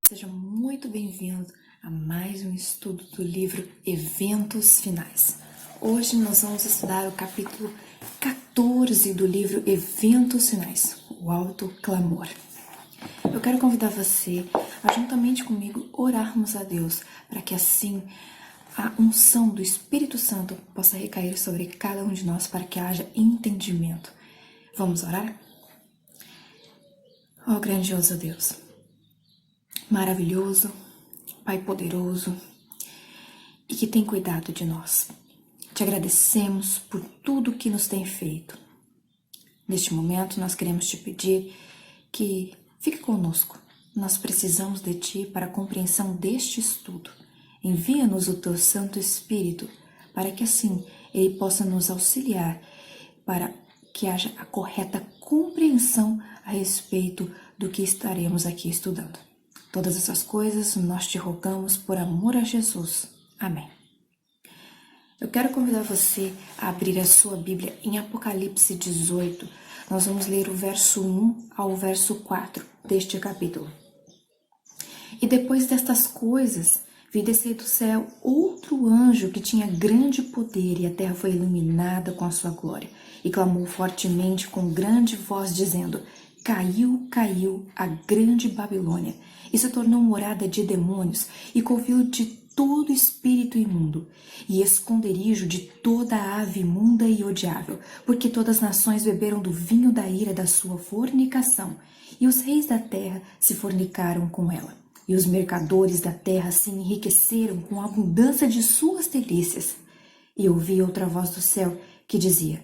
Seja muito bem-vindo a mais um estudo do livro Eventos Finais. Hoje nós vamos estudar o capítulo 14 do livro Eventos Finais, o Alto Clamor. Eu quero convidar você a, juntamente comigo, orarmos a Deus para que assim a unção do Espírito Santo possa recair sobre cada um de nós para que haja entendimento. Vamos orar? Ó grandioso Deus, maravilhoso, Pai poderoso e que tem cuidado de nós. Te agradecemos por tudo que nos tem feito. Neste momento, nós queremos te pedir que fique conosco. Nós precisamos de Ti para a compreensão deste estudo. Envia-nos o Teu Santo Espírito para que assim Ele possa nos auxiliar para que haja a correta compreensão a respeito do que estaremos aqui estudando. Todas essas coisas nós te rogamos por amor a Jesus. Amém. Eu quero convidar você a abrir a sua Bíblia em Apocalipse 18. Nós vamos ler o verso 1 ao verso 4 deste capítulo. E depois destas coisas, vi descer do céu outro anjo que tinha grande poder, e a terra foi iluminada com a sua glória. E clamou fortemente com grande voz, dizendo: Caiu, caiu a grande Babilônia, e se tornou morada de demônios e covil de todo espírito imundo, e esconderijo de toda ave imunda e odiável, porque todas as nações beberam do vinho da ira da sua fornicação, e os reis da terra se fornicaram com ela, e os mercadores da terra se enriqueceram com a abundância de suas delícias. E ouvi outra voz do céu que dizia: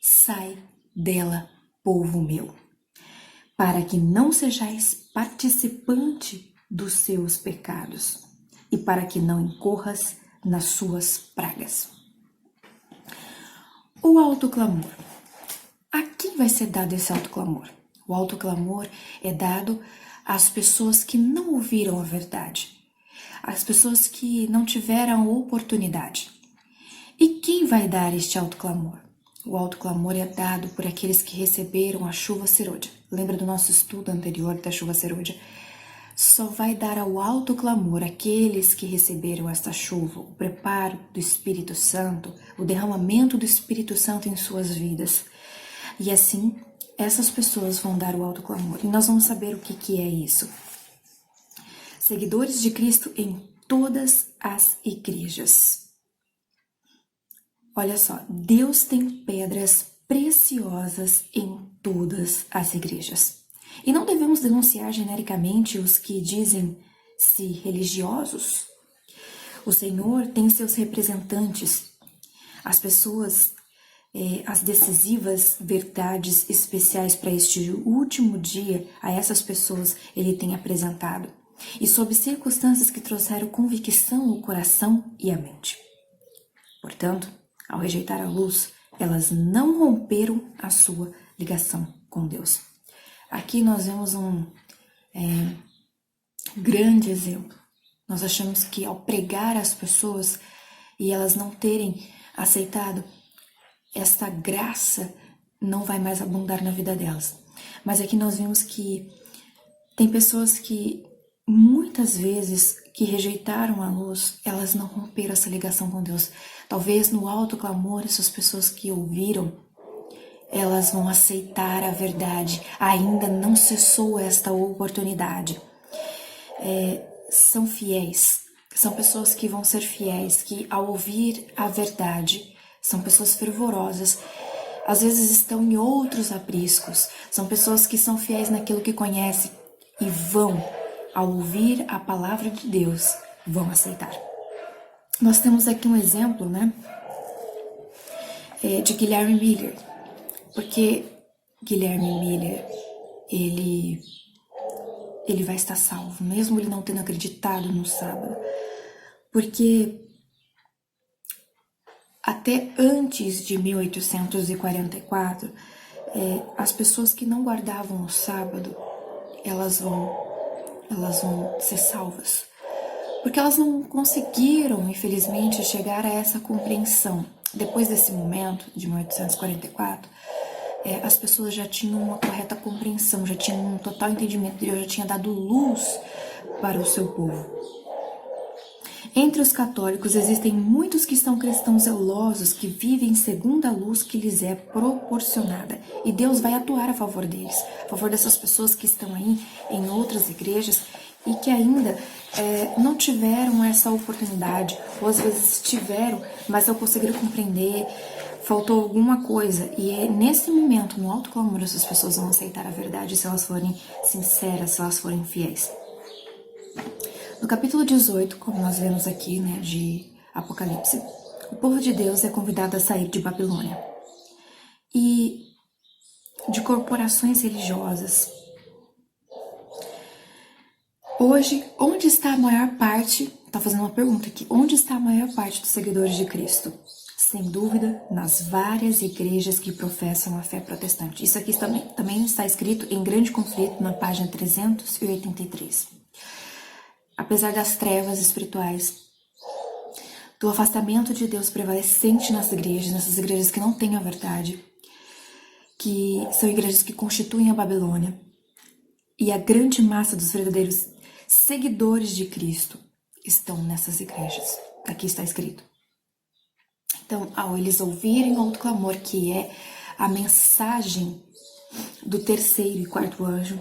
Sai dela, povo meu, para que não sejais participante dos seus pecados, e para que não incorras nas suas pragas. O alto clamor. A quem vai ser dado esse alto clamor? O alto clamor é dado às pessoas que não ouviram a verdade, às pessoas que não tiveram a oportunidade. E quem vai dar este alto clamor? O alto clamor é dado por aqueles que receberam a chuva serôdia. Lembra do nosso estudo anterior da chuva serôdia? Só vai dar ao alto clamor aqueles que receberam esta chuva, o preparo do Espírito Santo, o derramamento do Espírito Santo em suas vidas. E assim, essas pessoas vão dar o alto clamor. E nós vamos saber o que é isso. Seguidores de Cristo em todas as igrejas. Olha só, Deus tem pedras preciosas em todas as igrejas. E não devemos denunciar genericamente os que dizem-se religiosos. O Senhor tem seus representantes, as pessoas, as decisivas verdades especiais para este último dia, a essas pessoas Ele tem apresentado, e sob circunstâncias que trouxeram convicção ao coração e à mente. Portanto, ao rejeitar a luz, elas não romperam a sua ligação com Deus. Aqui nós vemos um grande exemplo. Nós achamos que ao pregar às pessoas e elas não terem aceitado esta graça, não vai mais abundar na vida delas. Mas aqui nós vimos que tem pessoas que muitas vezes que rejeitaram a luz, elas não romperam essa ligação com Deus. Talvez no alto clamor, essas pessoas que ouviram, elas vão aceitar a verdade. Ainda não cessou esta oportunidade. São fiéis. São pessoas que vão ser fiéis, que ao ouvir a verdade, são pessoas fervorosas. Às vezes estão em outros apriscos. São pessoas que são fiéis naquilo que conhecem e vão, ao ouvir a palavra de Deus, vão aceitar. Nós temos aqui um exemplo, de Guilherme Miller. Porque Guilherme Miller, ele vai estar salvo, mesmo ele não tendo acreditado no sábado. Porque até antes de 1844, as pessoas que não guardavam o sábado, elas vão ser salvas. Porque elas não conseguiram, infelizmente, chegar a essa compreensão. Depois desse momento, de 1844, as pessoas já tinham uma correta compreensão, já tinham um total entendimento de Deus, já tinha dado luz para o seu povo. Entre os católicos existem muitos que são cristãos zelosos, que vivem segundo a luz que lhes é proporcionada. E Deus vai atuar a favor deles, a favor dessas pessoas que estão aí em outras igrejas e que ainda não tiveram essa oportunidade, ou às vezes tiveram, mas não conseguiram compreender, faltou alguma coisa. E é nesse momento, no alto clamor, essas pessoas vão aceitar a verdade se elas forem sinceras, se elas forem fiéis. No capítulo 18, como nós vemos aqui, né, de Apocalipse, o povo de Deus é convidado a sair de Babilônia e de corporações religiosas. Hoje, onde está a maior parte, tá fazendo uma pergunta aqui, onde está a maior parte dos seguidores de Cristo? Sem dúvida, nas várias igrejas que professam a fé protestante. Isso aqui também está escrito em grande conflito na página 383. Apesar das trevas espirituais, do afastamento de Deus prevalecente nessas igrejas que não têm a verdade, que são igrejas que constituem a Babilônia, e a grande massa dos verdadeiros seguidores de Cristo estão nessas igrejas. Aqui está escrito. Então, ao eles ouvirem outro clamor, que é a mensagem do terceiro e quarto anjo,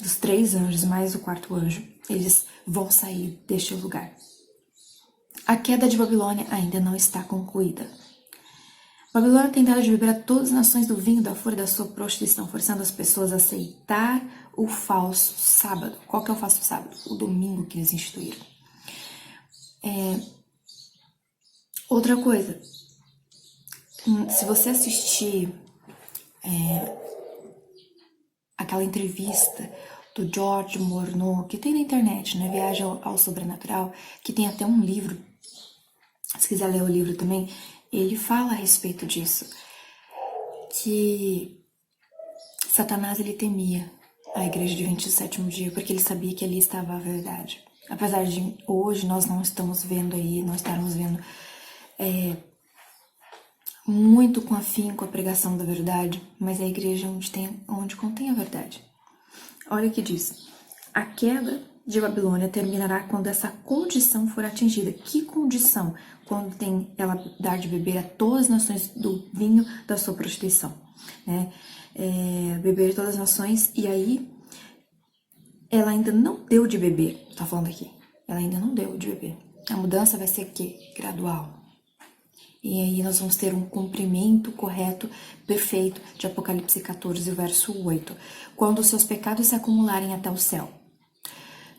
dos 3 anjos mais o 4º anjo, eles vão sair deste lugar. A queda de Babilônia ainda não está concluída. Babilônia tem dado de beber a todas as nações do vinho da fúria da sua prostituição, forçando as pessoas a aceitar o falso sábado. Qual que é o falso sábado? O domingo que eles instituíram. Outra coisa, se você assistir aquela entrevista do George Morneau, que tem na internet, né, Viagem ao Sobrenatural, que tem até um livro, se quiser ler o livro também, ele fala a respeito disso, que Satanás, ele temia a igreja de 27º dia, porque ele sabia que ali estava a verdade. Apesar de hoje nós não estamos vendo aí, nós estarmos vendo muito com afinco a pregação da verdade, mas é a igreja onde contém a verdade. Olha o que diz: a queda de Babilônia terminará quando essa condição for atingida. Que condição? Quando ela dar de beber a todas as nações do vinho da sua prostituição, né? Beber todas as nações, e aí ela ainda não deu de beber, tá falando aqui, ela ainda não deu de beber. A mudança vai ser o quê? Gradual. E aí nós vamos ter um cumprimento correto, perfeito, de Apocalipse 14, verso 8. Quando os seus pecados se acumularem até o céu.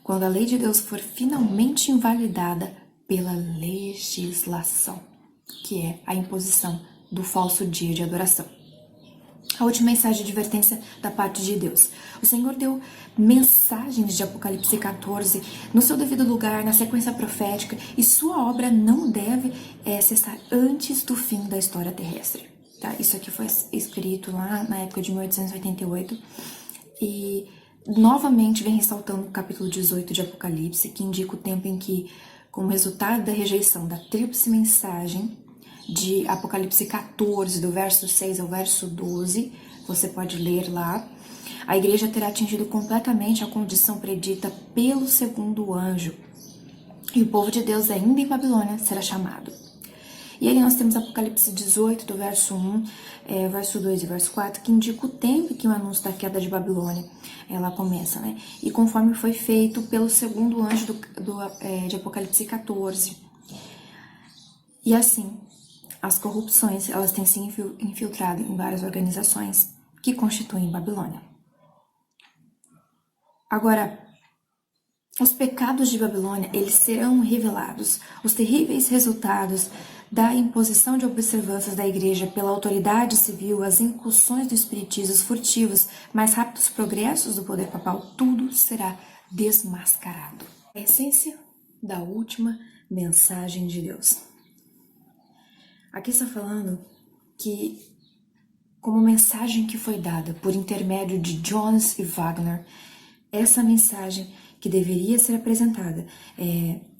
Quando a lei de Deus for finalmente invalidada pela legislação, que é a imposição do falso dia de adoração. A última mensagem de advertência da parte de Deus. O Senhor deu mensagens de Apocalipse 14 no seu devido lugar, na sequência profética, e sua obra não deve cessar antes do fim da história terrestre. Tá? Isso aqui foi escrito lá na época de 1888 e novamente vem ressaltando o capítulo 18 de Apocalipse, que indica o tempo em que, como resultado da rejeição da tríplice mensagem de Apocalipse 14, do verso 6 ao verso 12, você pode ler lá, a igreja terá atingido completamente a condição predita pelo segundo anjo, e o povo de Deus ainda em Babilônia será chamado. E aí nós temos Apocalipse 18, do verso 1, verso 2 e verso 4, que indica o tempo que o anúncio da queda de Babilônia ela começa, né? E conforme foi feito pelo segundo anjo de Apocalipse 14. E assim, as corrupções, elas têm se infiltrado em várias organizações que constituem Babilônia. Agora, os pecados de Babilônia, eles serão revelados. Os terríveis resultados da imposição de observâncias da igreja pela autoridade civil, as incursões do espiritismo, os furtivos, mais rápidos progressos do poder papal, tudo será desmascarado. A essência da última mensagem de Deus. Aqui está falando que, como mensagem que foi dada por intermédio de Jones e Wagner, essa mensagem que deveria ser apresentada,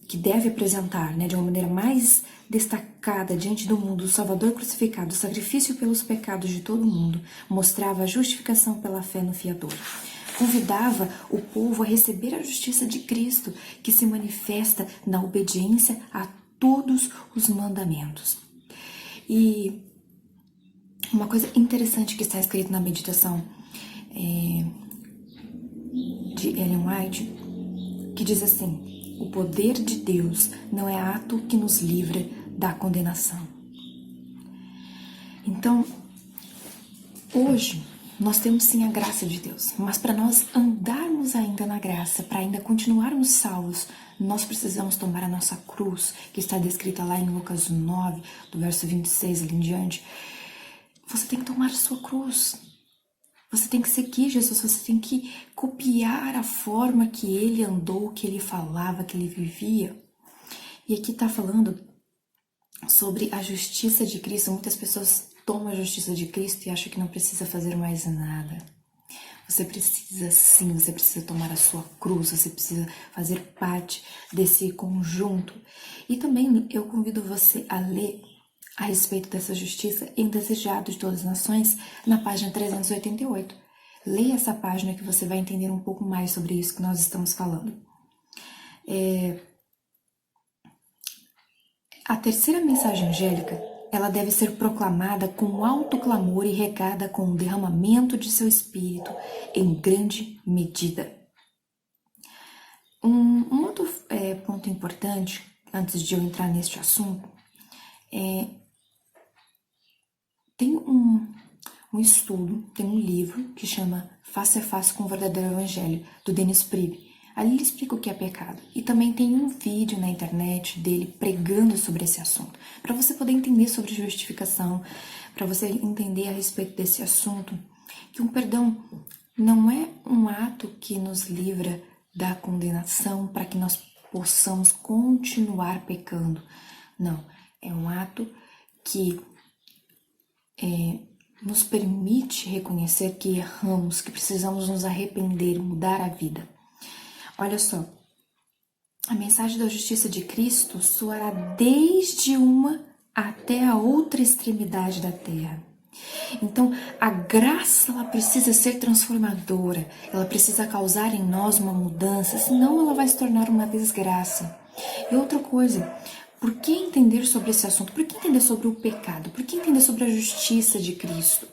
que deve apresentar, né, de uma maneira mais destacada diante do mundo, o Salvador crucificado, o sacrifício pelos pecados de todo mundo, mostrava a justificação pela fé no Fiador. convidava o povo a receber a justiça de Cristo, que se manifesta na obediência a todos os mandamentos. E uma coisa interessante que está escrito na meditação de Ellen White, que diz assim: o poder de Deus não é ato que nos livra da condenação. Então, hoje, nós temos sim a graça de Deus, mas para nós andarmos ainda na graça, para ainda continuarmos salvos, nós precisamos tomar a nossa cruz, que está descrita lá em Lucas 9, do verso 26 ali em diante. Você tem que tomar a sua cruz. Você tem que seguir Jesus, você tem que copiar a forma que ele andou, que ele falava, que ele vivia. E aqui está falando sobre a justiça de Cristo. Muitas pessoas tomam a justiça de Cristo e acham que não precisa fazer mais nada. Você precisa sim, você precisa tomar a sua cruz, você precisa fazer parte desse conjunto. E também eu convido você a ler a respeito dessa justiça em Desejado de Todas as Nações, na página 388. Leia essa página que você vai entender um pouco mais sobre isso que nós estamos falando. A terceira mensagem angélica, ela deve ser proclamada com alto clamor e regada com o derramamento de seu espírito em grande medida. Um outro ponto importante, antes de eu entrar neste assunto, tem um estudo, tem um livro que chama Face a Face com o Verdadeiro Evangelho, do Dennis Priebe. Ali ele explica o que é pecado. E também tem um vídeo na internet dele pregando sobre esse assunto, para você poder entender sobre justificação, para você entender a respeito desse assunto, que um perdão não é um ato que nos livra da condenação para que nós possamos continuar pecando. Não, é um ato que nos permite reconhecer que erramos, que precisamos nos arrepender, mudar a vida. Olha só, a mensagem da justiça de Cristo soará desde uma até a outra extremidade da terra. Então, a graça ela precisa ser transformadora, ela precisa causar em nós uma mudança, senão ela vai se tornar uma desgraça. E outra coisa, por que entender sobre esse assunto? Por que entender sobre o pecado? Por que entender sobre a justiça de Cristo?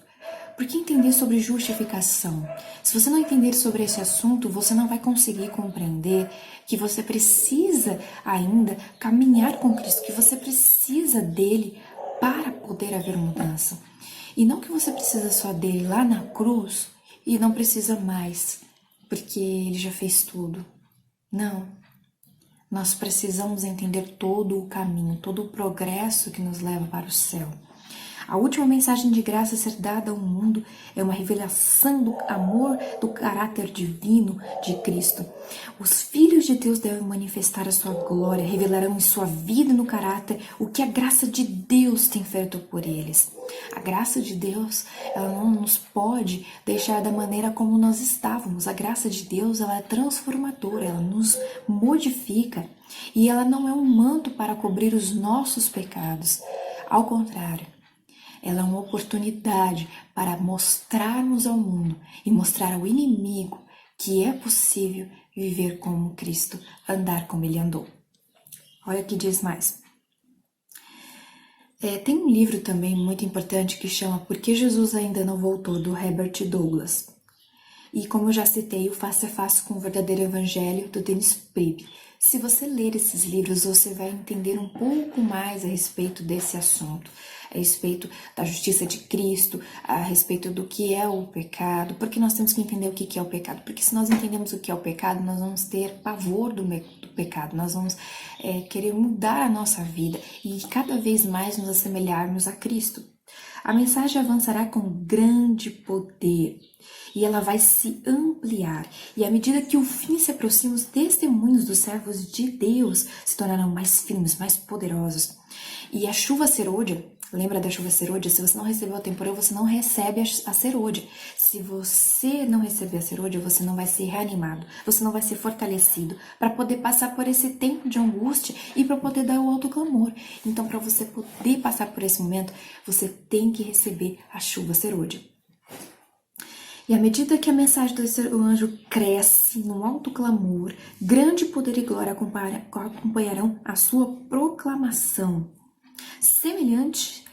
Por que entender sobre justificação? Se você não entender sobre esse assunto, você não vai conseguir compreender que você precisa ainda caminhar com Cristo, que você precisa dele para poder haver mudança. E não que você precisa só dele lá na cruz e não precisa mais, porque ele já fez tudo. Não. Nós precisamos entender todo o caminho, todo o progresso que nos leva para o céu. A última mensagem de graça a ser dada ao mundo é uma revelação do amor, do caráter divino de Cristo. Os filhos de Deus devem manifestar a sua glória, revelarão em sua vida e no caráter o que a graça de Deus tem feito por eles. A graça de Deus, ela não nos pode deixar da maneira como nós estávamos. A graça de Deus, ela é transformadora, ela nos modifica e ela não é um manto para cobrir os nossos pecados. Ao contrário, ela é uma oportunidade para mostrarmos ao mundo e mostrar ao inimigo que é possível viver como Cristo, andar como ele andou. Olha o que diz mais. Tem um livro também muito importante que chama Por que Jesus Ainda Não Voltou, do Herbert Douglas. E como eu já citei, o Face a Face com o Verdadeiro Evangelho, do Dennis Priebe. Se você ler esses livros, você vai entender um pouco mais a respeito desse assunto, a respeito da justiça de Cristo, a respeito do que é o pecado, porque nós temos que entender o que é o pecado, porque se nós entendemos o que é o pecado, nós vamos ter pavor do pecado, nós vamos querer mudar a nossa vida e cada vez mais nos assemelharmos a Cristo. A mensagem avançará com grande poder e ela vai se ampliar. E à medida que o fim se aproxima, os testemunhos dos servos de Deus se tornarão mais firmes, mais poderosos. E a chuva serôdia, lembra da chuva serôdia? Se você não recebeu a temporal, você não recebe a serôdia. Se você não receber a serôdia, você não vai ser reanimado, você não vai ser fortalecido para poder passar por esse tempo de angústia e para poder dar o alto clamor. Então, para você poder passar por esse momento, você tem que receber a chuva serôdia. E à medida que a mensagem do terceiro anjo cresce no alto clamor, grande poder e glória acompanharão a sua proclamação. Semelhante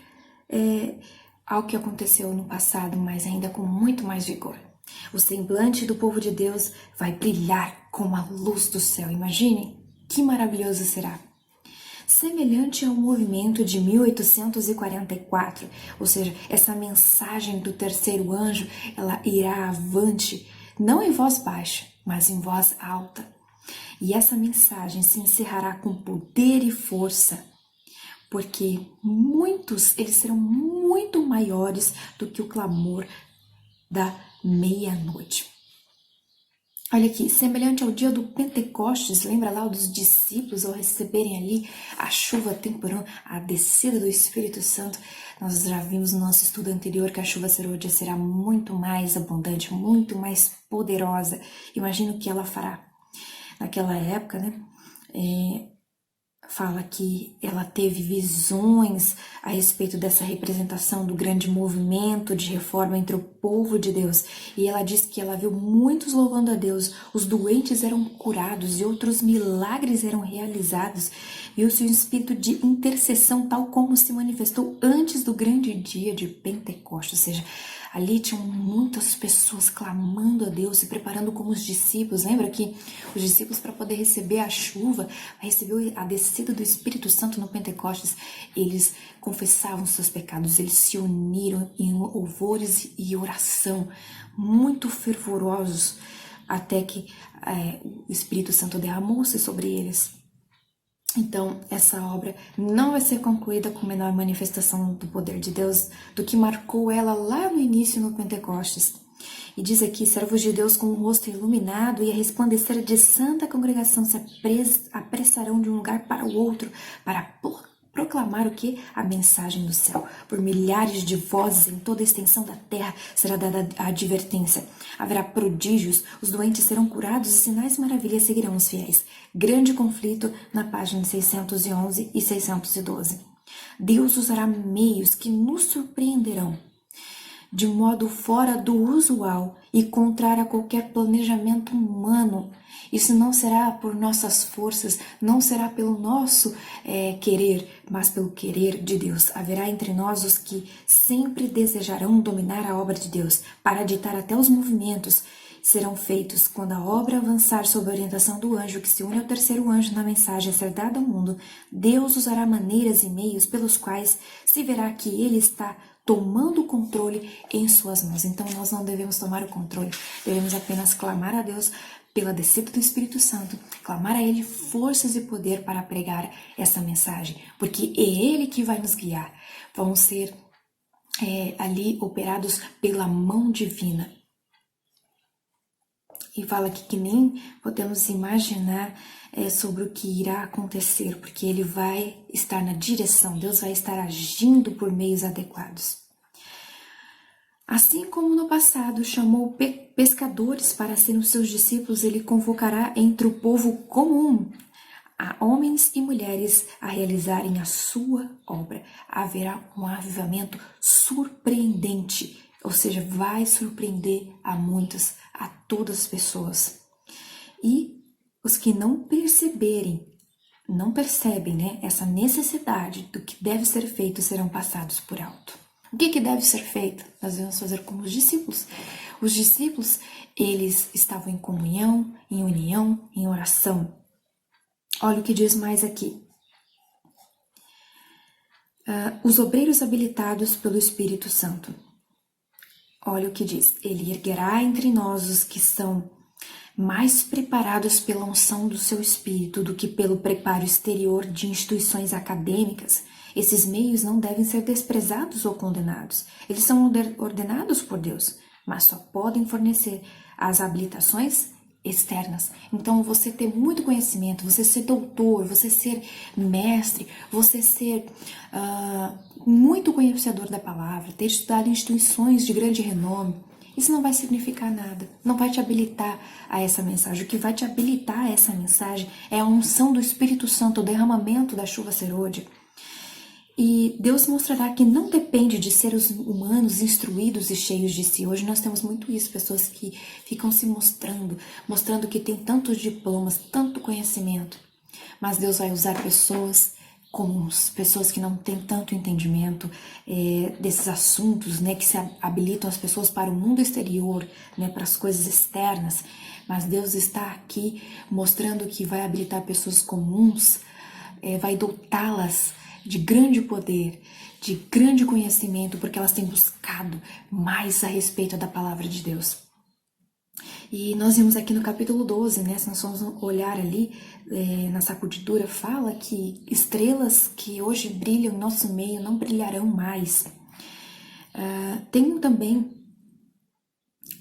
ao que aconteceu no passado, mas ainda com muito mais vigor. O semblante do povo de Deus vai brilhar como a luz do céu. Imaginem, que maravilhoso será. Semelhante ao movimento de 1844, ou seja, essa mensagem do terceiro anjo, ela irá avante, não em voz baixa, mas em voz alta. E essa mensagem se encerrará com poder e força, porque eles serão muito maiores do que o clamor da meia-noite. Olha aqui, semelhante ao dia do Pentecostes, lembra lá dos discípulos ao receberem ali a chuva temporal, a descida do Espírito Santo. Nós já vimos no nosso estudo anterior que a chuva serôdia será muito mais abundante, muito mais poderosa. Imagina o que ela fará. Naquela época, né? Fala que ela teve visões a respeito dessa representação do grande movimento de reforma entre o povo de Deus. E ela diz que ela viu muitos louvando a Deus, os doentes eram curados e outros milagres eram realizados. Viu-se um espírito de intercessão tal como se manifestou antes do grande dia de Pentecostes, ou seja, ali tinham muitas pessoas clamando a Deus, se preparando como os discípulos. Lembra que os discípulos, para poder receber a chuva, receber a descida do Espírito Santo no Pentecostes, eles confessavam seus pecados, eles se uniram em louvores e oração, muito fervorosos, até que o Espírito Santo derramou-se sobre eles. Então, essa obra não vai ser concluída com menor manifestação do poder de Deus do que marcou ela lá no início no Pentecostes. E diz aqui, servos de Deus com o rosto iluminado e a resplandecer de santa congregação se apressarão de um lugar para o outro para proclamar o que? A mensagem do céu. Por milhares de vozes em toda a extensão da terra será dada a advertência. Haverá prodígios, os doentes serão curados e sinais e maravilhas seguirão os fiéis. Grande conflito na página 611 e 612. Deus usará meios que nos surpreenderão, de modo fora do usual e contrário a qualquer planejamento humano. Isso não será por nossas forças, não será pelo nosso querer, mas pelo querer de Deus. Haverá entre nós os que sempre desejarão dominar a obra de Deus, para ditar até os movimentos serão feitos quando a obra avançar sob a orientação do anjo que se une ao terceiro anjo na mensagem a ser dada ao mundo. Deus usará maneiras e meios pelos quais se verá que ele está tomando o controle em suas mãos. Então nós não devemos tomar o controle, devemos apenas clamar a Deus pela descida do Espírito Santo, clamar a Ele forças e poder para pregar essa mensagem, porque é Ele que vai nos guiar. Vão ser ali operados pela mão divina. E fala aqui que nem podemos imaginar sobre o que irá acontecer, porque Ele vai estar na direção, Deus vai estar agindo por meios adequados. Assim como no passado chamou pescadores para serem seus discípulos, Ele convocará entre o povo comum a homens e mulheres a realizarem a sua obra. Haverá um avivamento surpreendente, ou seja, vai surpreender a muitos, a todas as pessoas. E os que não percebem, né, essa necessidade do que deve ser feito serão passados por alto. O que deve ser feito? Nós devemos fazer como os discípulos. Os discípulos, eles estavam em comunhão, em união, em oração. Olha o que diz mais aqui. Os obreiros habilitados pelo Espírito Santo. Olha o que diz. Ele erguerá entre nós os que são mais preparados pela unção do seu Espírito do que pelo preparo exterior de instituições acadêmicas. Esses meios não devem ser desprezados ou condenados. Eles são ordenados por Deus, mas só podem fornecer as habilitações externas. Então, você ter muito conhecimento, você ser doutor, você ser mestre, você ser muito conhecedor da palavra, ter estudado em instituições de grande renome, isso não vai significar nada, não vai te habilitar a essa mensagem. O que vai te habilitar a essa mensagem é a unção do Espírito Santo, o derramamento da chuva serôdia. E Deus mostrará que não depende de seres humanos instruídos e cheios de si. Hoje nós temos muito isso, pessoas que ficam se mostrando que tem tantos diplomas, tanto conhecimento. Mas Deus vai usar pessoas comuns, pessoas que não têm tanto entendimento desses assuntos, né, que se habilitam as pessoas para o mundo exterior, né, para as coisas externas. Mas Deus está aqui mostrando que vai habilitar pessoas comuns, vai dotá-las de grande poder, de grande conhecimento, porque elas têm buscado mais a respeito da palavra de Deus. E nós vimos aqui no capítulo 12, né, se nós formos olhar ali, na sacudidura, fala que estrelas que hoje brilham em nosso meio não brilharão mais. Tem também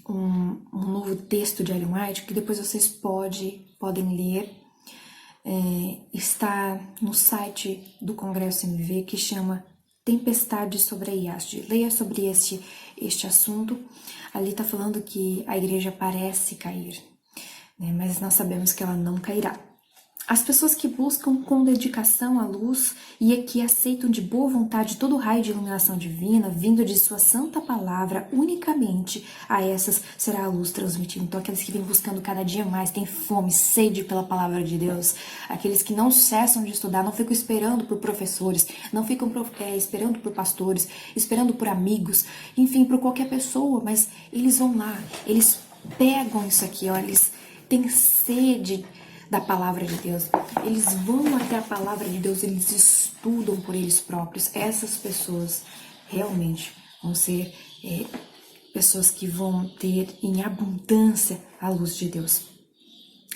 um novo texto de Ellen White, que depois vocês podem ler, está no site do Congresso MV, que chama Tempestade sobre a IASD. Leia sobre este assunto. Ali está falando que a igreja parece cair, né? Mas nós sabemos que ela não cairá. As pessoas que buscam com dedicação a luz e que aceitam de boa vontade todo o raio de iluminação divina, vindo de sua santa palavra, unicamente a essas será a luz transmitida. Então, aqueles que vêm buscando cada dia mais, têm fome, sede pela palavra de Deus, aqueles que não cessam de estudar, não ficam esperando por professores, não ficam esperando por pastores, esperando por amigos, enfim, por qualquer pessoa, mas eles vão lá, eles pegam isso aqui, ó, eles têm sede da palavra de Deus, eles vão até a palavra de Deus, eles estudam por eles próprios. Essas pessoas realmente vão ser pessoas que vão ter em abundância a luz de Deus.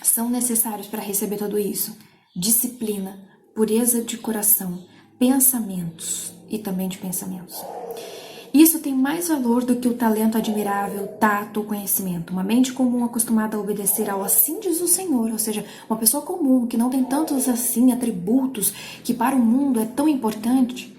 São necessários para receber tudo isso disciplina, pureza de coração, pensamentos e também de pensamentos. Isso tem mais valor do que o talento admirável, tato ou conhecimento. Uma mente comum acostumada a obedecer ao assim diz o Senhor, ou seja, uma pessoa comum que não tem tantos assim atributos que para o mundo é tão importante,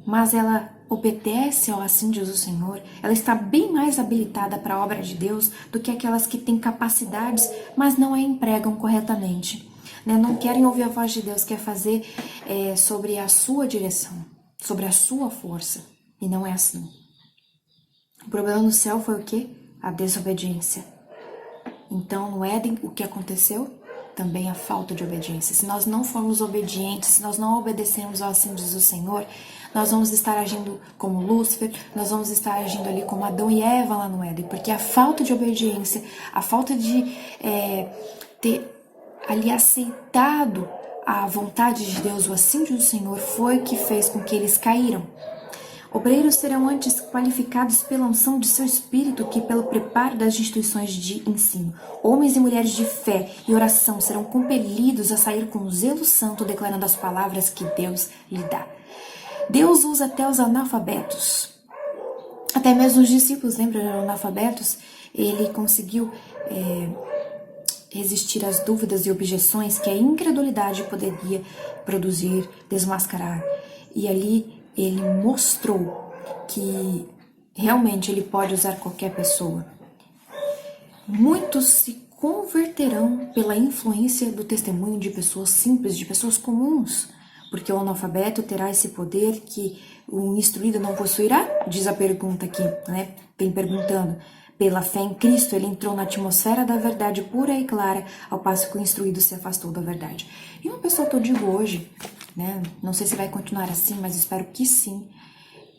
mas ela obedece ao assim diz o Senhor, ela está bem mais habilitada para a obra de Deus do que aquelas que têm capacidades, mas não a empregam corretamente. Né? Não querem ouvir a voz de Deus, quer fazer sobre a sua direção, sobre a sua força. E não é assim. O problema no céu foi o quê? A desobediência. Então, no Éden, o que aconteceu? Também a falta de obediência. Se nós não formos obedientes, se nós não obedecemos ao assim diz o Senhor, nós vamos estar agindo como Lúcifer, nós vamos estar agindo ali como Adão e Eva lá no Éden, porque a falta de obediência, a falta de ter ali aceitado a vontade de Deus, o assim diz o Senhor, foi que fez com que eles caíram. Obreiros serão antes qualificados pela unção de seu espírito que pelo preparo das instituições de ensino. Homens e mulheres de fé e oração serão compelidos a sair com zelo santo declarando as palavras que Deus lhe dá. Deus usa até os analfabetos. Até mesmo os discípulos, lembram, eram analfabetos? Ele conseguiu resistir às dúvidas e objeções que a incredulidade poderia produzir, desmascarar. E ali ele mostrou que realmente ele pode usar qualquer pessoa. Muitos se converterão pela influência do testemunho de pessoas simples, de pessoas comuns, porque o analfabeto terá esse poder que o instruído não possuirá, diz a pergunta aqui, né? Vem perguntando. Pela fé em Cristo, ele entrou na atmosfera da verdade pura e clara, ao passo que o instruído se afastou da verdade. E uma pessoa que eu digo hoje, né? Não sei se vai continuar assim, mas espero que sim,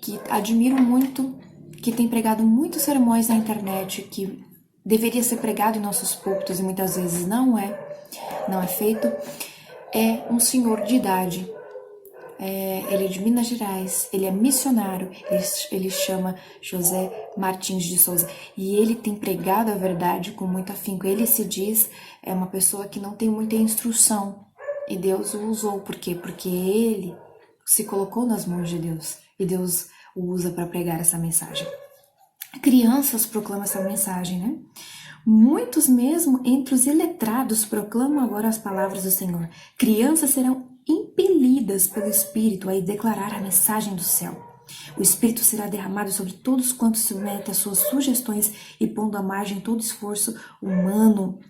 que admiro muito, que tem pregado muitos sermões na internet, que deveria ser pregado em nossos púlpitos e muitas vezes não é feito, é um senhor de idade. Ele é de Minas Gerais, ele é missionário, ele chama José Martins de Souza, e ele tem pregado a verdade com muito afinco. Ele se diz uma pessoa que não tem muita instrução, e Deus o usou. Por quê? Porque ele se colocou nas mãos de Deus, e Deus o usa para pregar essa mensagem. Crianças proclamam essa mensagem, né? Muitos mesmo entre os iletrados proclamam agora as palavras do Senhor. Crianças serão impelidas pelo Espírito a declarar a mensagem do céu. O Espírito será derramado sobre todos quantos se submetem às suas sugestões e pondo à margem todo esforço humano.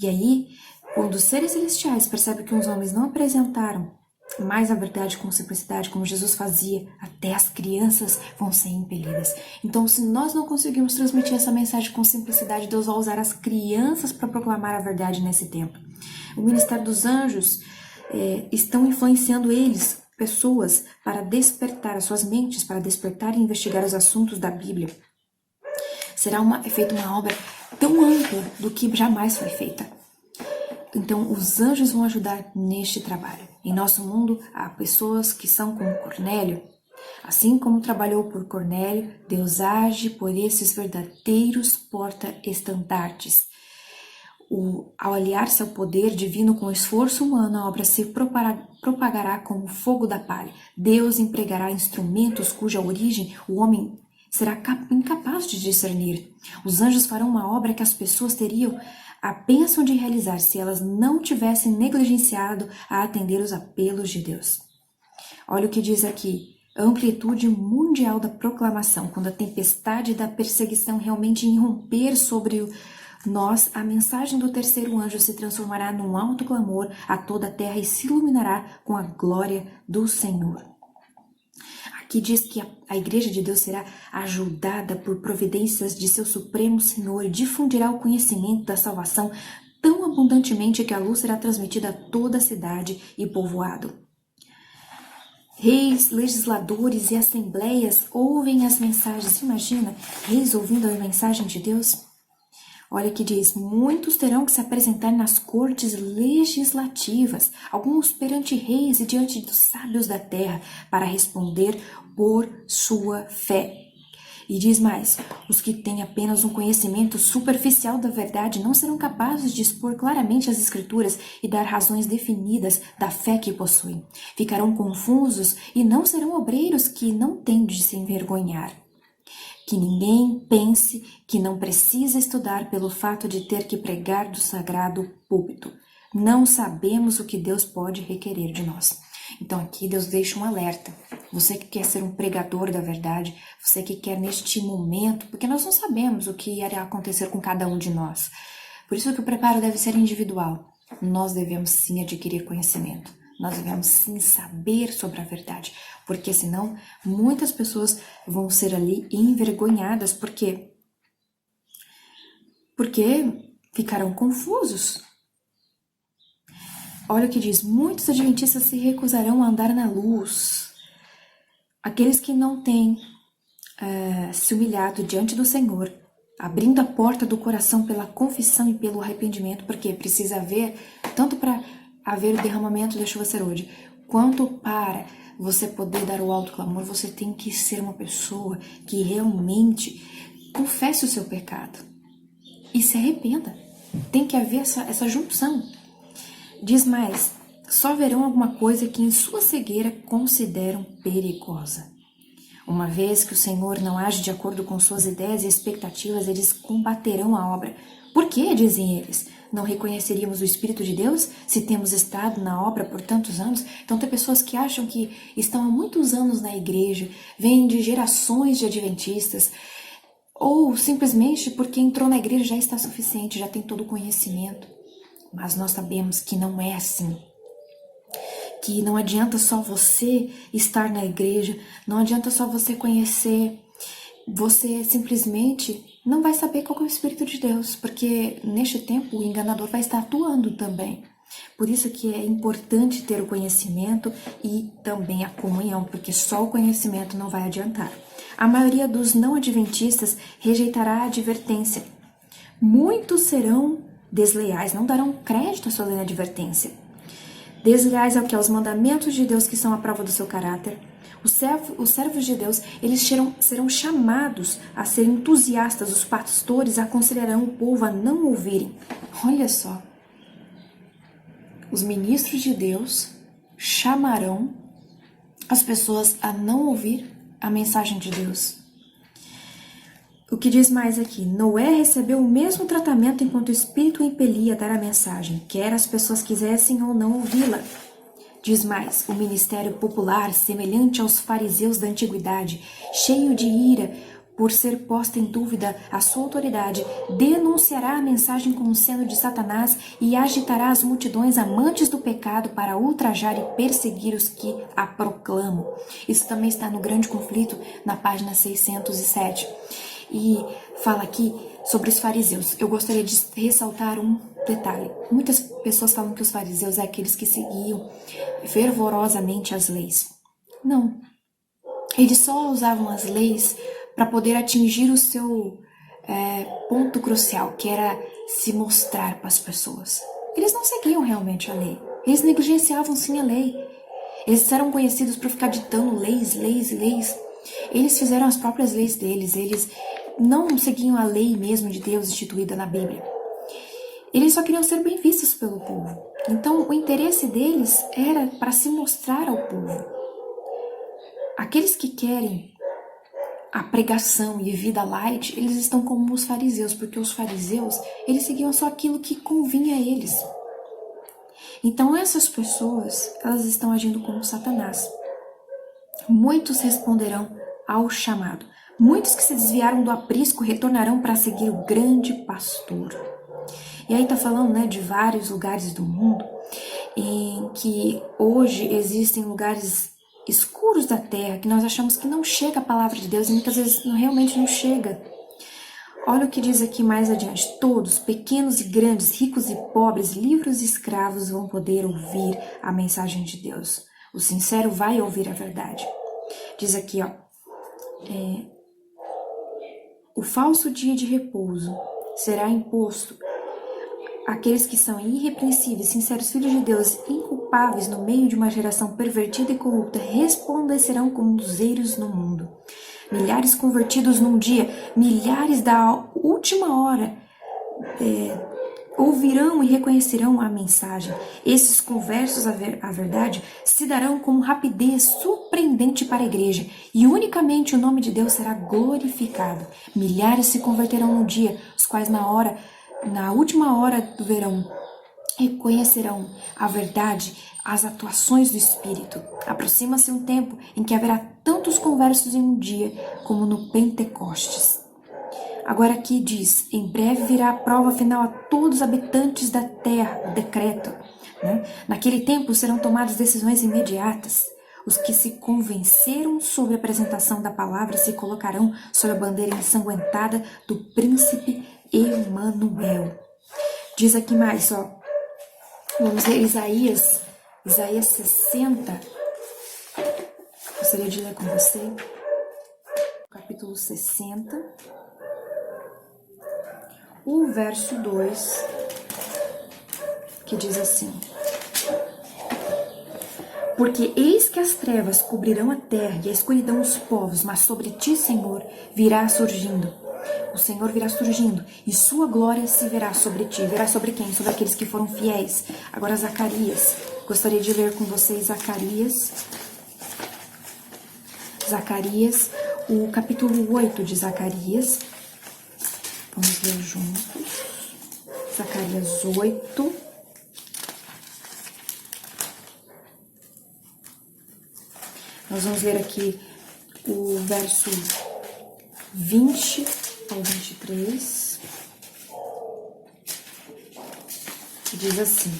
E aí, quando os seres celestiais percebem que os homens não apresentaram mais a verdade com simplicidade, como Jesus fazia, até as crianças vão ser impelidas. Então, se nós não conseguirmos transmitir essa mensagem com simplicidade, Deus vai usar as crianças para proclamar a verdade nesse tempo. O ministério dos anjos estão influenciando eles, pessoas, para despertar as suas mentes, para despertar e investigar os assuntos da Bíblia. Será feita uma obra tão ampla do que jamais foi feita. Então, os anjos vão ajudar neste trabalho. Em nosso mundo, há pessoas que são como Cornélio. Assim como trabalhou por Cornélio, Deus age por esses verdadeiros porta-estandartes. Ao aliar-se ao poder divino com o esforço humano, a obra se propagará como o fogo da palha. Deus empregará instrumentos cuja origem o homem será incapaz de discernir. Os anjos farão uma obra que as pessoas teriam a bênção de realizar se elas não tivessem negligenciado a atender os apelos de Deus. Olha o que diz aqui, a amplitude mundial da proclamação, quando a tempestade da perseguição realmente irromper sobre nós, a mensagem do terceiro anjo se transformará num alto clamor a toda a terra e se iluminará com a glória do Senhor. Aqui diz que a Igreja de Deus será ajudada por providências de seu Supremo Senhor e difundirá o conhecimento da salvação tão abundantemente que a luz será transmitida a toda a cidade e povoado. Reis, legisladores e assembleias ouvem as mensagens. Imagina, reis ouvindo a mensagem de Deus? Olha que diz, muitos terão que se apresentar nas cortes legislativas, alguns perante reis e diante dos sábios da terra, para responder por sua fé. E diz mais, os que têm apenas um conhecimento superficial da verdade não serão capazes de expor claramente as escrituras e dar razões definidas da fé que possuem. Ficarão confusos e não serão obreiros que não têm de se envergonhar. Que ninguém pense que não precisa estudar pelo fato de ter que pregar do sagrado púlpito. Não sabemos o que Deus pode requerer de nós. Então aqui Deus deixa um alerta. Você que quer ser um pregador da verdade, você que quer neste momento, porque nós não sabemos o que irá acontecer com cada um de nós. Por isso que o preparo deve ser individual. Nós devemos sim adquirir conhecimento. Nós devemos sim saber sobre a verdade, porque senão muitas pessoas vão ser ali envergonhadas, porque ficarão confusos. Olha o que diz, muitos adventistas se recusarão a andar na luz. Aqueles que não têm se humilhado diante do Senhor, abrindo a porta do coração pela confissão e pelo arrependimento, porque precisa haver, tanto para haver o derramamento da chuva serôdia, quanto para você poder dar o alto clamor, você tem que ser uma pessoa que realmente confesse o seu pecado e se arrependa. Tem que haver essa junção. Diz mais, só verão alguma coisa que em sua cegueira consideram perigosa. Uma vez que o Senhor não age de acordo com suas ideias e expectativas, eles combaterão a obra. Por que, dizem eles, não reconheceríamos o Espírito de Deus se temos estado na obra por tantos anos? Então tem pessoas que acham que estão há muitos anos na igreja, vêm de gerações de adventistas, ou simplesmente porque entrou na igreja já está suficiente, já tem todo o conhecimento. Mas nós sabemos que não é assim. Que não adianta só você estar na igreja, não adianta só você conhecer, você simplesmente não vai saber qual é o Espírito de Deus, porque neste tempo o enganador vai estar atuando também. Por isso que é importante ter o conhecimento e também a comunhão, porque só o conhecimento não vai adiantar. A maioria dos não adventistas rejeitará a advertência. Muitos serão desleais, não darão crédito à sua advertência. Desleais ao que? Aos mandamentos de Deus que são a prova do seu caráter. Os servos de Deus, eles serão chamados a serem entusiastas. Os pastores aconselharão o povo a não ouvirem. Olha só. Os ministros de Deus chamarão as pessoas a não ouvir a mensagem de Deus. O que diz mais aqui? Noé recebeu o mesmo tratamento enquanto o Espírito o impelia a dar a mensagem, quer as pessoas quisessem ou não ouvi-la. Diz mais, o ministério popular, semelhante aos fariseus da antiguidade, cheio de ira, por ser posta em dúvida a sua autoridade, denunciará a mensagem como sendo de Satanás e agitará as multidões amantes do pecado para ultrajar e perseguir os que a proclamam. Isso também está no Grande Conflito, na página 607. E fala aqui sobre os fariseus. Eu gostaria de ressaltar um detalhe. Muitas pessoas falam que os fariseus é aqueles que seguiam fervorosamente as leis. Não. Eles só usavam as leis para poder atingir o seu ponto crucial, que era se mostrar para as pessoas. Eles não seguiam realmente a lei. Eles negligenciavam sim a lei. Eles eram conhecidos por ficar ditando leis. Eles fizeram as próprias leis deles. Eles não seguiam a lei mesmo de Deus instituída na Bíblia. Eles só queriam ser bem vistos pelo povo. Então, o interesse deles era para se mostrar ao povo. Aqueles que querem a pregação e vida light, eles estão como os fariseus, porque os fariseus, eles seguiam só aquilo que convinha a eles. Então essas pessoas, elas estão agindo como Satanás. Muitos responderão ao chamado. Muitos que se desviaram do aprisco retornarão para seguir o grande pastor. E aí tá falando, né, de vários lugares do mundo em que hoje existem lugares escuros da terra, que nós achamos que não chega a palavra de Deus e muitas vezes realmente não chega. Olha o que diz aqui mais adiante. Todos, pequenos e grandes, ricos e pobres, livres e escravos vão poder ouvir a mensagem de Deus. O sincero vai ouvir a verdade. Diz aqui, ó. O falso dia de repouso será imposto àqueles que são irrepreensíveis, sinceros filhos de Deus, inculpáveis no meio de uma geração pervertida e corrupta, resplandecerão como luzeiros no mundo. Milhares convertidos num dia, milhares da última hora, ouvirão e reconhecerão a mensagem. Esses conversos à verdade se darão com rapidez surpreendente para a igreja, e unicamente o nome de Deus será glorificado. Milhares se converterão num dia, os quais na última hora do verão, reconhecerão a verdade, as atuações do Espírito. Aproxima-se um tempo em que haverá tantos conversos em um dia como no Pentecostes. Agora aqui diz, em breve virá a prova final a todos os habitantes da terra, o decreto. Né? Naquele tempo serão tomadas decisões imediatas. Os que se convenceram sobre a apresentação da palavra se colocarão sob a bandeira ensanguentada do príncipe Emanuel. Diz aqui mais, ó. Vamos ler Isaías 60. Gostaria de ler com você. Capítulo 60. O verso 2, que diz assim: Porque eis que as trevas cobrirão a terra e a escuridão os povos, mas sobre ti, Senhor, virá surgindo. O Senhor virá surgindo e sua glória se verá sobre ti. Verá sobre quem? Sobre aqueles que foram fiéis. Agora Zacarias. Gostaria de ler com vocês Zacarias. Zacarias, o capítulo 8 de Zacarias. Vamos ler juntos. Zacarias 8. Nós vamos ler aqui o verso 20 ao 23. Que diz assim: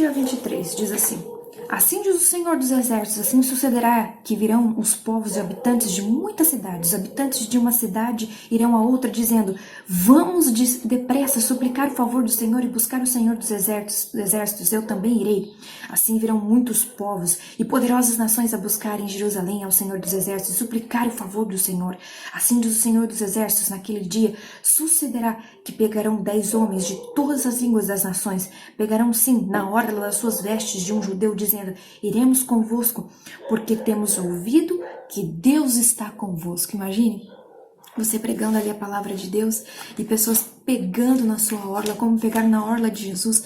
a 23, diz assim: Assim diz o Senhor dos Exércitos, assim sucederá que virão os povos e habitantes de muitas cidades. Os habitantes de uma cidade irão a outra, dizendo: Vamos depressa suplicar o favor do Senhor e buscar o Senhor dos exércitos. Eu também irei. Assim virão muitos povos e poderosas nações a buscar em Jerusalém ao Senhor dos exércitos, suplicar o favor do Senhor. Assim diz o Senhor dos exércitos, naquele dia sucederá que pegarão 10 homens de todas as línguas das nações, pegarão sim na orla das suas vestes de um judeu, dizendo: Iremos convosco, porque temos ouvido que Deus está convosco. Imagine você pregando ali a palavra de Deus e pessoas pegando na sua orla, como pegaram na orla de Jesus,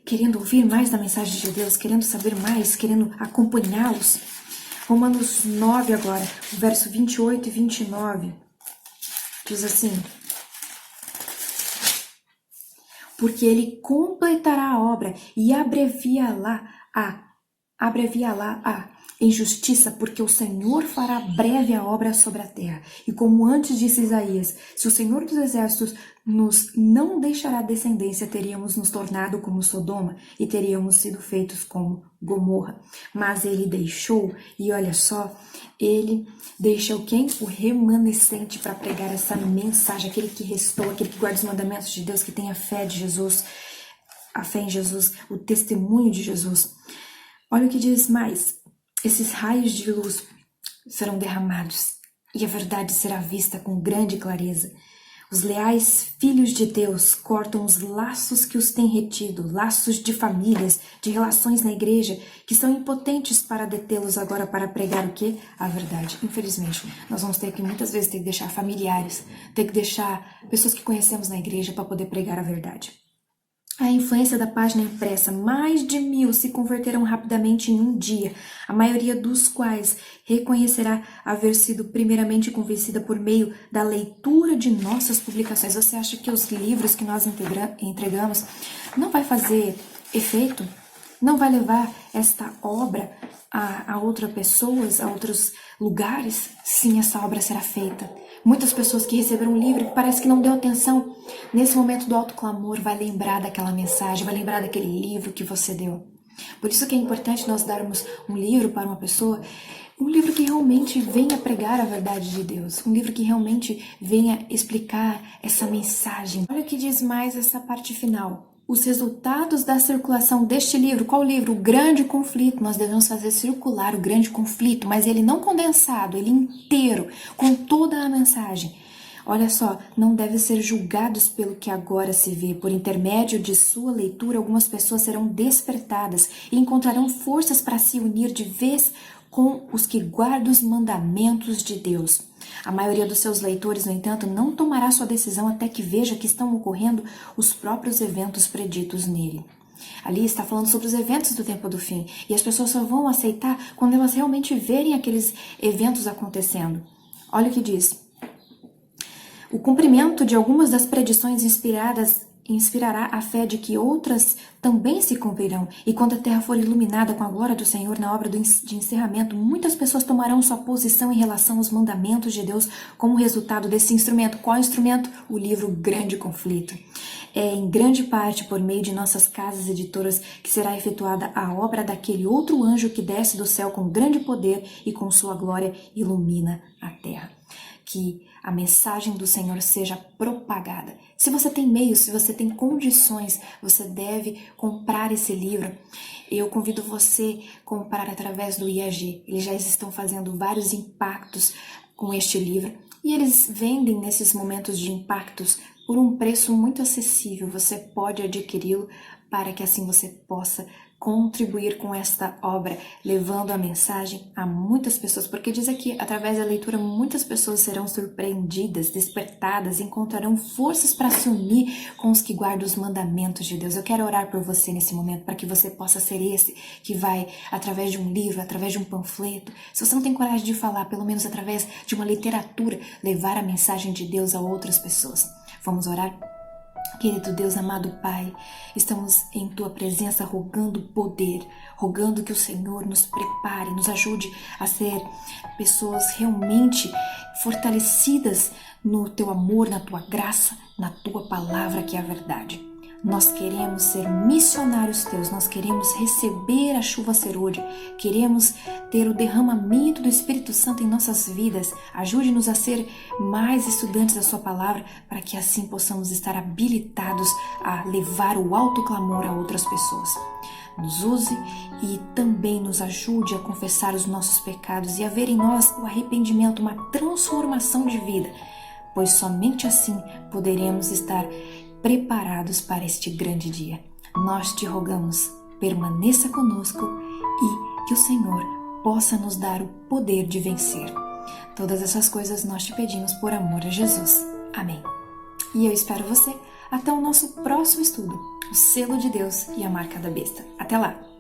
querendo ouvir mais da mensagem de Deus, querendo saber mais, querendo acompanhá-los. Romanos 9 agora, verso 28 e 29, diz assim: porque ele completará a obra e abreviá-la em justiça, porque o Senhor fará breve a obra sobre a terra. E como antes disse Isaías, se o Senhor dos Exércitos nos não deixará descendência, teríamos nos tornado como Sodoma e teríamos sido feitos como Gomorra. Mas ele deixou, e olha só, ele deixou quem? O remanescente para pregar essa mensagem, aquele que restou, aquele que guarda os mandamentos de Deus, que tem a fé de Jesus, a fé em Jesus, o testemunho de Jesus. Olha o que diz mais. Esses raios de luz serão derramados e a verdade será vista com grande clareza. Os leais filhos de Deus cortam os laços que os têm retido, laços de famílias, de relações na igreja, que são impotentes para detê-los agora para pregar o quê? A verdade. Infelizmente, nós vamos ter que muitas vezes ter que deixar familiares, ter que deixar pessoas que conhecemos na igreja para poder pregar a verdade. A influência da página impressa, mais de 1000 se converterão rapidamente em um dia, a maioria dos quais reconhecerá haver sido primeiramente convencida por meio da leitura de nossas publicações. Você acha que os livros que nós entregamos não vai fazer efeito? Não vai levar esta obra a outras pessoas, a outros lugares? Sim, essa obra será feita. Muitas pessoas que receberam um livro que parece que não deu atenção, nesse momento do alto clamor, vai lembrar daquela mensagem, vai lembrar daquele livro que você deu. Por isso que é importante nós darmos um livro para uma pessoa, um livro que realmente venha pregar a verdade de Deus, um livro que realmente venha explicar essa mensagem. Olha o que diz mais essa parte final. Os resultados da circulação deste livro, qual livro? O Grande Conflito. Nós devemos fazer circular o Grande Conflito, mas ele não condensado, ele inteiro, com toda a mensagem. Olha só, não deve ser julgados pelo que agora se vê. Por intermédio de sua leitura, algumas pessoas serão despertadas e encontrarão forças para se unir de vez com os que guardam os mandamentos de Deus. A maioria dos seus leitores, no entanto, não tomará sua decisão até que veja que estão ocorrendo os próprios eventos preditos nele. Ali está falando sobre os eventos do tempo do fim, e as pessoas só vão aceitar quando elas realmente verem aqueles eventos acontecendo. Olha o que diz. O cumprimento de algumas das predições inspirará a fé de que outras também se cumprirão. E quando a terra for iluminada com a glória do Senhor na obra de encerramento, muitas pessoas tomarão sua posição em relação aos mandamentos de Deus como resultado desse instrumento. Qual instrumento? O livro Grande Conflito. É em grande parte por meio de nossas casas editoras que será efetuada a obra daquele outro anjo que desce do céu com grande poder e com sua glória ilumina a terra. Que a mensagem do Senhor seja propagada. Se você tem meios, se você tem condições, você deve comprar esse livro. Eu convido você a comprar através do IAG. Eles já estão fazendo vários impactos com este livro e eles vendem nesses momentos de impactos por um preço muito acessível. Você pode adquiri-lo para que assim você possa contribuir com esta obra, levando a mensagem a muitas pessoas, porque diz aqui, através da leitura, muitas pessoas serão surpreendidas, despertadas, encontrarão forças para se unir com os que guardam os mandamentos de Deus. Eu quero orar por você nesse momento, para que você possa ser esse que vai, através de um livro, através de um panfleto, se você não tem coragem de falar, pelo menos através de uma literatura, levar a mensagem de Deus a outras pessoas. Vamos orar? Querido Deus, amado Pai, estamos em Tua presença rogando poder, rogando que o Senhor nos prepare, nos ajude a ser pessoas realmente fortalecidas no Teu amor, na Tua graça, na Tua palavra que é a verdade. Nós queremos ser missionários Teus, nós queremos receber a chuva serôdia, queremos ter o derramamento do Espírito Santo em nossas vidas. Ajude-nos a ser mais estudantes da Sua palavra, para que assim possamos estar habilitados a levar o alto clamor a outras pessoas. Nos use e também nos ajude a confessar os nossos pecados e a ver em nós o arrependimento, uma transformação de vida, pois somente assim poderemos estar preparados para este grande dia. Nós te rogamos, permaneça conosco e que o Senhor possa nos dar o poder de vencer. Todas essas coisas nós te pedimos por amor a Jesus. Amém. E eu espero você até o nosso próximo estudo, o selo de Deus e a marca da besta. Até lá!